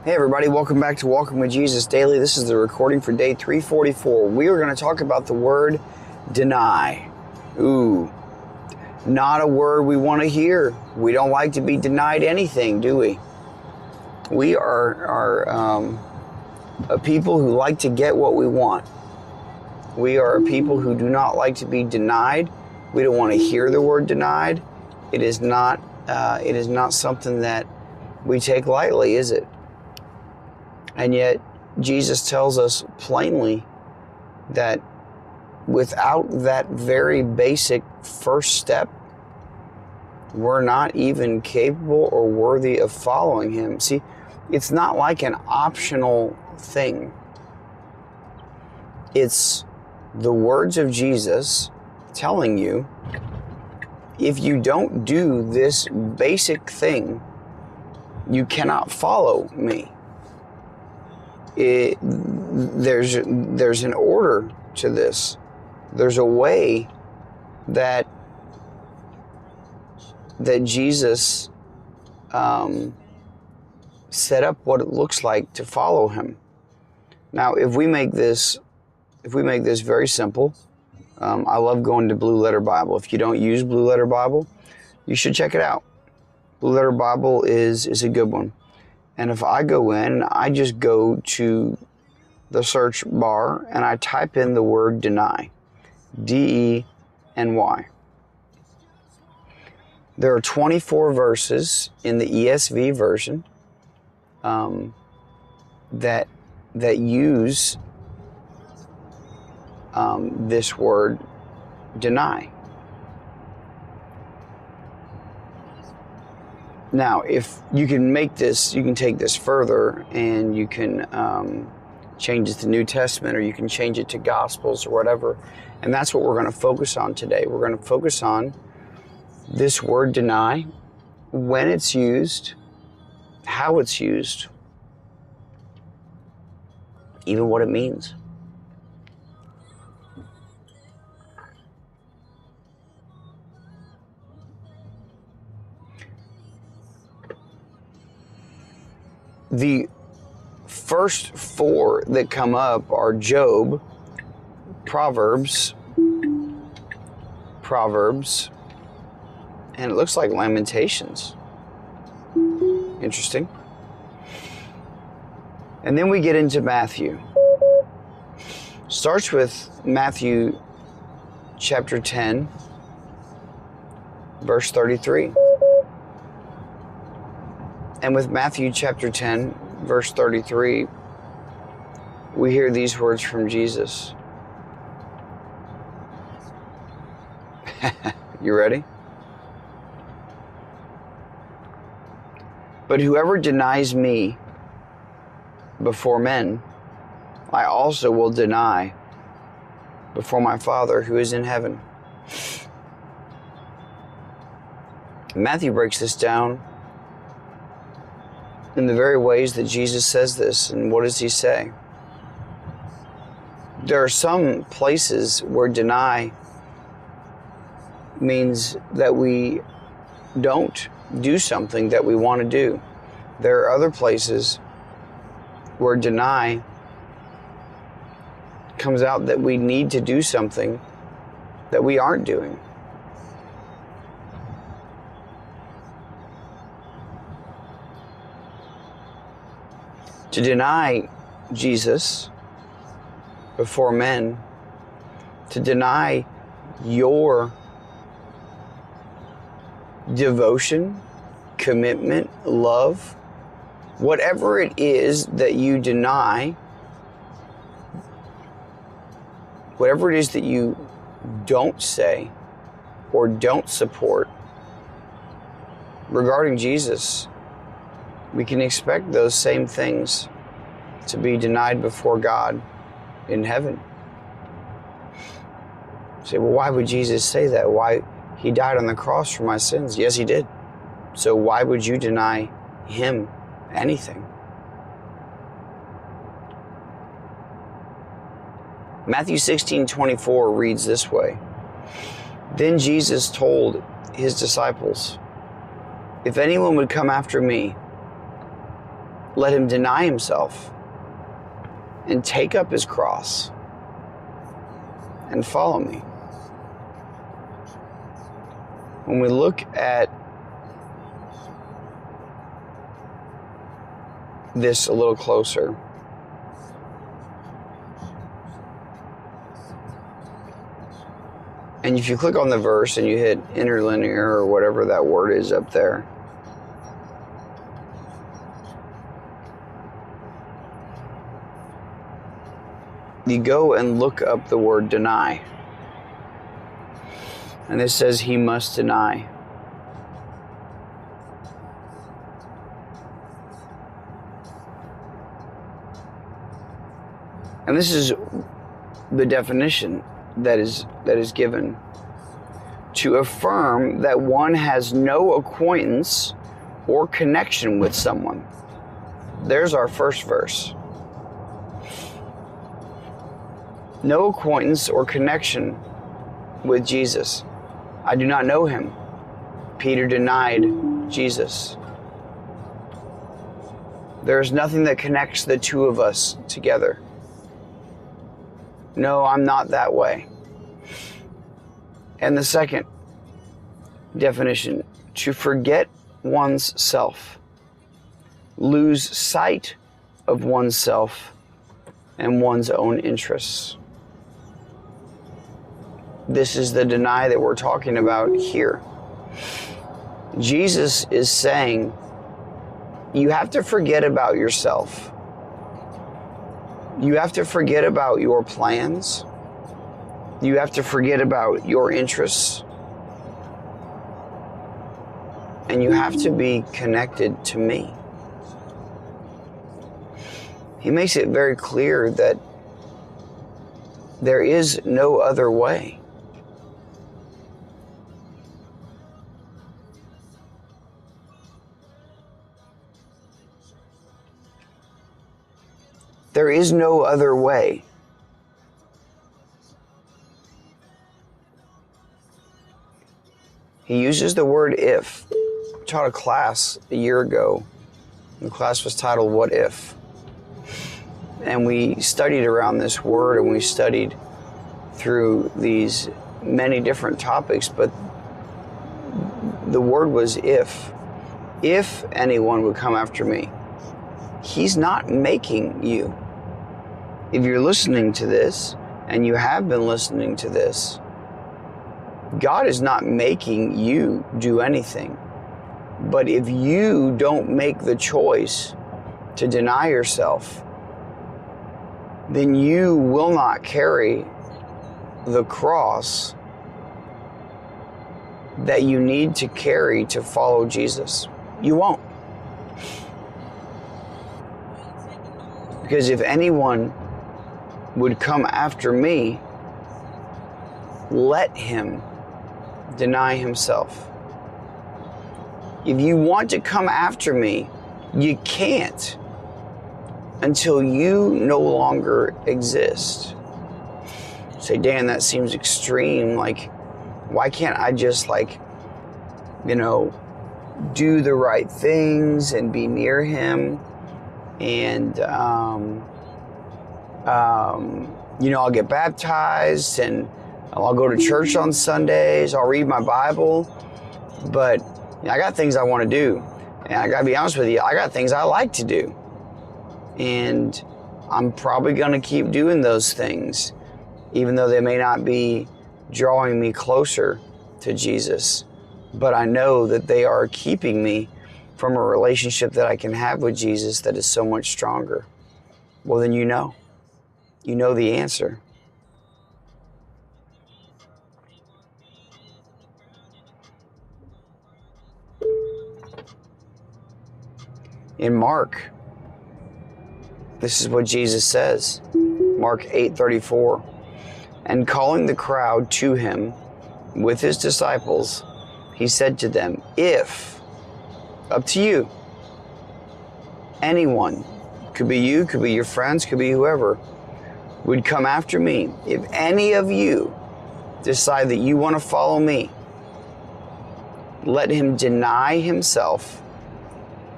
Hey everybody, welcome back to Walking with Jesus Daily. This is the recording for day 344. We are going to talk about the word deny. Ooh, not a word we want to hear. We don't like to be denied anything, do we? We are a people who like to get what we want. We are a people who do not like to be denied. We don't want to hear the word denied. It is not something that we take lightly, is it? And yet, Jesus tells us plainly that without that very basic first step, we're not even capable or worthy of following Him. See, it's not like an optional thing. It's the words of Jesus telling you, if you don't do this basic thing, you cannot follow me. There's an order to this. There's a way that Jesus set up what it looks like to follow Him. Now, if we make this very simple, I love going to Blue Letter Bible. If you don't use Blue Letter Bible, you should check it out. Blue Letter Bible is a good one. And if I go in, I just go to the search bar and I type in the word deny. D-E-N-Y. There are 24 verses in the ESV version that use this word deny. Now, if you can make this, you can take this further and you can change it to New Testament, or you can change it to Gospels or whatever. And that's what we're going to focus on today. We're going to focus on this word deny, when it's used, how it's used, even what it means. The first four that come up are Job, Proverbs, and it looks like Lamentations. Interesting. And then we get into Matthew. Starts with Matthew chapter 10, verse 33. And with Matthew chapter 10, verse 33, we hear these words from Jesus. You ready? But whoever denies me before men, I also will deny before my Father who is in heaven. Matthew breaks this down in the very ways that Jesus says this. And what does He say? There are some places where deny means that we don't do something that we want to do. There are other places where deny comes out that we need to do something that we aren't doing. To deny Jesus before men, to deny your devotion, commitment, love, whatever it is that you deny, whatever it is that you don't say or don't support regarding Jesus, we can expect those same things to be denied before God in heaven. You say, well, why would Jesus say that? Why? He died on the cross for my sins. Yes, He did. So why would you deny Him anything? Matthew 16:24 reads this way. Then Jesus told His disciples, if anyone would come after me, let him deny himself and take up his cross and follow me. When we look at this a little closer, and if you click on the verse and you hit interlinear or whatever that word is up there, you go and look up the word deny. And it says he must deny. And this is the definition that is given: to affirm that one has no acquaintance or connection with someone. There's our first verse. No acquaintance or connection with Jesus. I do not know him. Peter denied Jesus. There is nothing that connects the two of us together. No, I'm not that way. And the second definition: to forget one's self, lose sight of oneself and one's own interests. This is the deny that we're talking about here. Jesus is saying you have to forget about yourself. You have to forget about your plans. You have to forget about your interests. And you have to be connected to me. He makes it very clear that there is no other way. There is no other way. He uses the word if. I taught a class a year ago. The class was titled What If? And we studied around this word, and we studied through these many different topics, but the word was if. If anyone would come after me. He's not making you. If you're listening to this, and you have been listening to this, God is not making you do anything. But if you don't make the choice to deny yourself, then you will not carry the cross that you need to carry to follow Jesus. You won't. Because if anyone would come after me, let him deny himself. If you want to come after me, you can't until you no longer exist. Say, Dan, that seems extreme. Like, why can't I just do the right things and be near him? And, I'll get baptized and I'll go to church on Sundays. I'll read my Bible. But I got things I want to do. And I got to be honest with you, I got things I like to do. And I'm probably going to keep doing those things, even though they may not be drawing me closer to Jesus. But I know that they are keeping me from a relationship that I can have with Jesus that is so much stronger. Well, then you know the answer. In Mark, this is what Jesus says. Mark 8:34. And calling the crowd to him with his disciples, he said to them, if, up to you, anyone, could be you, could be your friends, could be whoever, would come after me, if any of you decide that you want to follow me, let him deny himself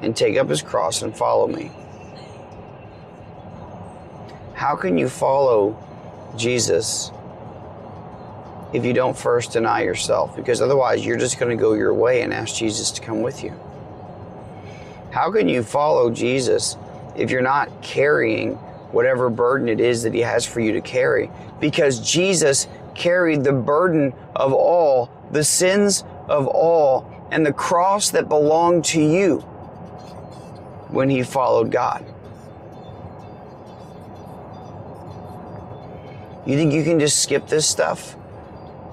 and take up his cross and follow me. How can you follow Jesus if you don't first deny yourself? Because otherwise you're just going to go your way and ask Jesus to come with you. How can you follow Jesus if you're not carrying whatever burden it is that he has for you to carry? Because Jesus carried the burden of all, the sins of all, and the cross that belonged to you when he followed God. You think you can just skip this stuff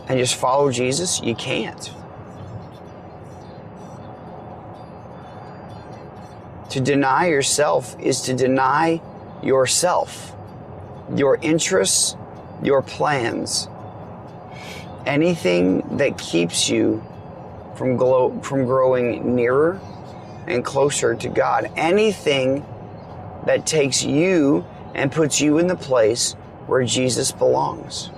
and just follow Jesus? You can't. To deny yourself is to deny yourself, your interests, your plans, anything that keeps you from growing nearer and closer to God, anything that takes you and puts you in the place where Jesus belongs.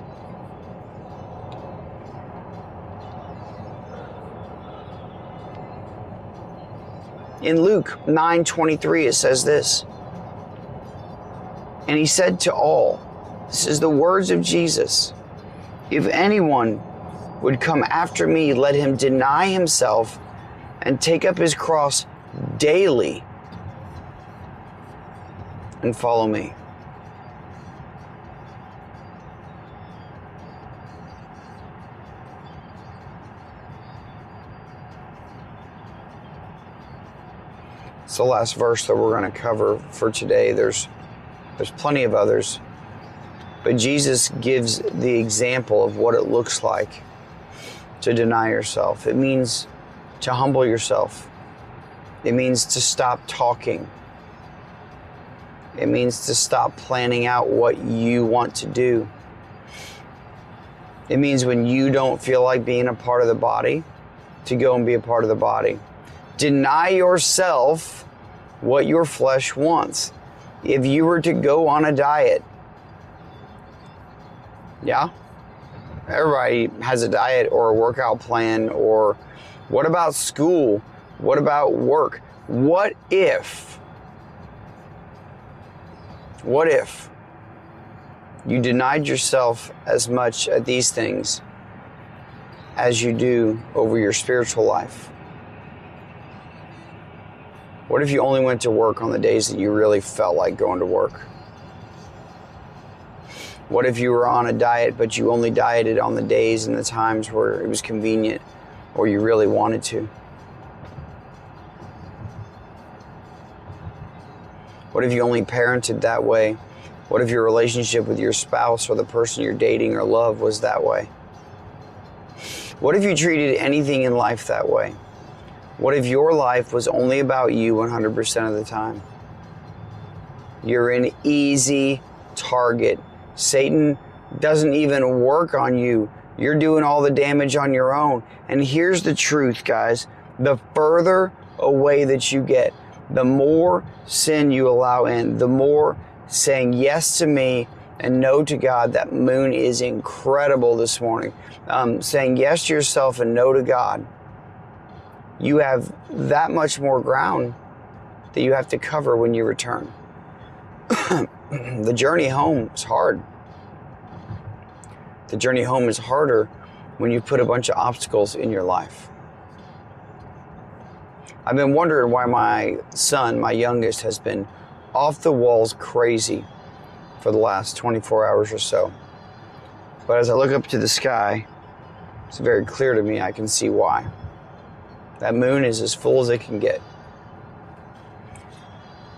In Luke 9:23, it says this, and he said to all, this is the words of Jesus, if anyone would come after me, let him deny himself and take up his cross daily and follow me. It's the last verse that we're going to cover for today. There's plenty of others, but Jesus gives the example of what it looks like to deny yourself. It means to humble yourself. It means to stop talking. It means to stop planning out what you want to do. It means when you don't feel like being a part of the body, to go and be a part of the body. Deny yourself what your flesh wants. If you were to go on a diet, yeah? Everybody has a diet or a workout plan, or what about school? What about work? What if you denied yourself as much at these things as you do over your spiritual life? What if you only went to work on the days that you really felt like going to work? What if you were on a diet, but you only dieted on the days and the times where it was convenient or you really wanted to? What if you only parented that way? What if your relationship with your spouse or the person you're dating or love was that way? What if you treated anything in life that way? What if your life was only about you 100% of the time? You're an easy target. Satan doesn't even work on you. You're doing all the damage on your own. And here's the truth, guys. The further away that you get, the more sin you allow in, the more saying yes to me and no to God. That moon is incredible this morning. Saying yes to yourself and no to God. You have that much more ground that you have to cover when you return. The journey home is hard. The journey home is harder when you put a bunch of obstacles in your life. I've been wondering why my son, my youngest, has been off the walls crazy for the last 24 hours or so. But as I look up to the sky, it's very clear to me I can see why. That moon is as full as it can get.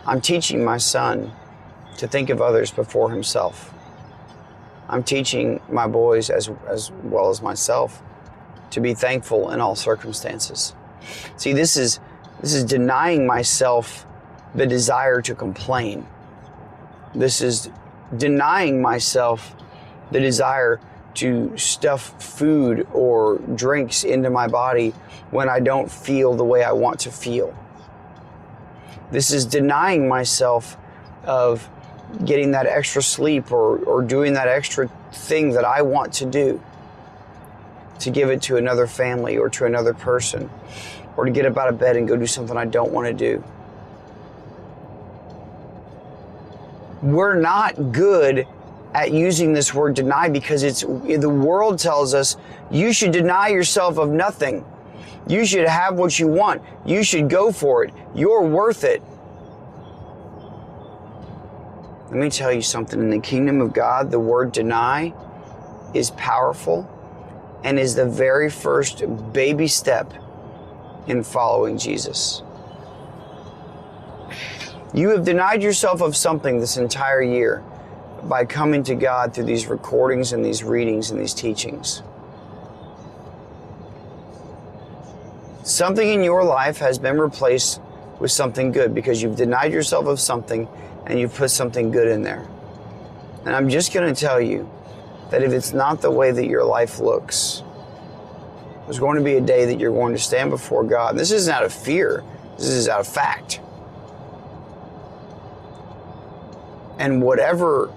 I'm teaching my son to think of others before himself. I'm teaching my boys as well as myself to be thankful in all circumstances. See, this is denying myself the desire to complain. This is denying myself the desire to stuff food or drinks into my body when I don't feel the way I want to feel. This is denying myself of getting that extra sleep or doing that extra thing that I want to do, to give it to another family or to another person, or to get up out of bed and go do something I don't want to do. We're not good at using this word deny because the world tells us you should deny yourself of nothing. You should have what you want. You should go for it. You're worth it. Let me tell you something. In the kingdom of God, the word deny is powerful and is the very first baby step in following Jesus. You have denied yourself of something this entire year by coming to God through these recordings and these readings and these teachings. Something in your life has been replaced with something good because you've denied yourself of something and you've put something good in there. And I'm just going to tell you that if it's not the way that your life looks, there's going to be a day that you're going to stand before God. And this isn't out of fear. This is out of fact. And whatever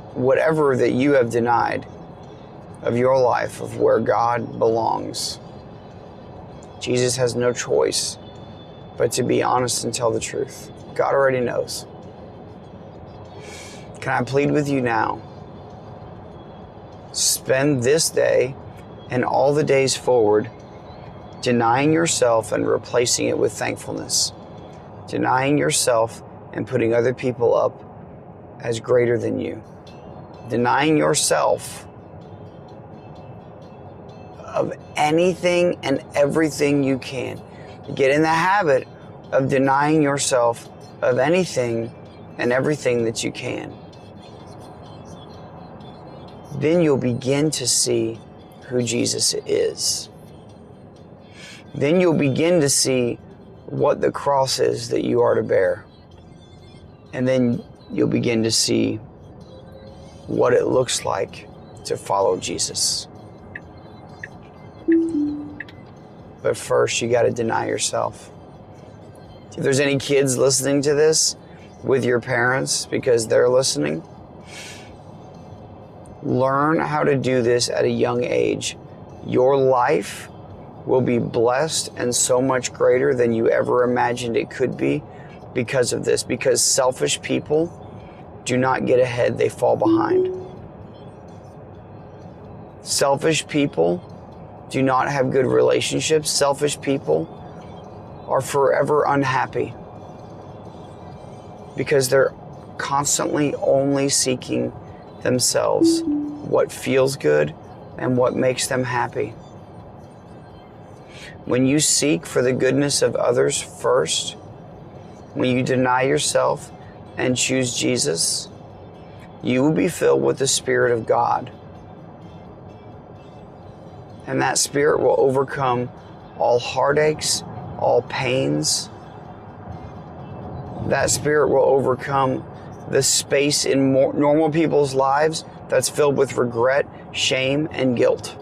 that you have denied of your life, of where God belongs, Jesus has no choice but to be honest and tell the truth. God already knows. Can I plead with you now? Spend this day and all the days forward denying yourself and replacing it with thankfulness. Denying yourself and putting other people up as greater than you. Denying yourself of anything and everything you can. Get in the habit of denying yourself of anything and everything that you can. Then you'll begin to see who Jesus is. Then you'll begin to see what the cross is that you are to bear. And then you'll begin to see what it looks like to follow Jesus. But first, you got to deny yourself. If there's any kids listening to this with your parents because they're listening, learn how to do this at a young age. Your life will be blessed and so much greater than you ever imagined it could be because of this. Because selfish people do not get ahead, they fall behind. Selfish people do not have good relationships. Selfish people are forever unhappy because they're constantly only seeking themselves, what feels good and what makes them happy. When you seek for the goodness of others first, when you deny yourself and choose Jesus, you will be filled with the Spirit of God. And that Spirit will overcome all heartaches, all pains. That Spirit will overcome the space in normal people's lives that's filled with regret, shame, and guilt.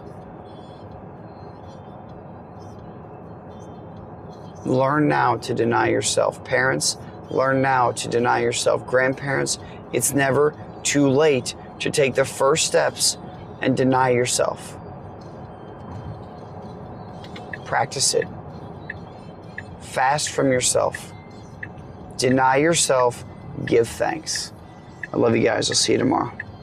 Learn now to deny yourself. Parents, learn now to deny yourself. Grandparents, it's never too late to take the first steps and deny yourself. Practice it. Fast from yourself. Deny yourself. Give thanks. I love you guys. I'll see you tomorrow.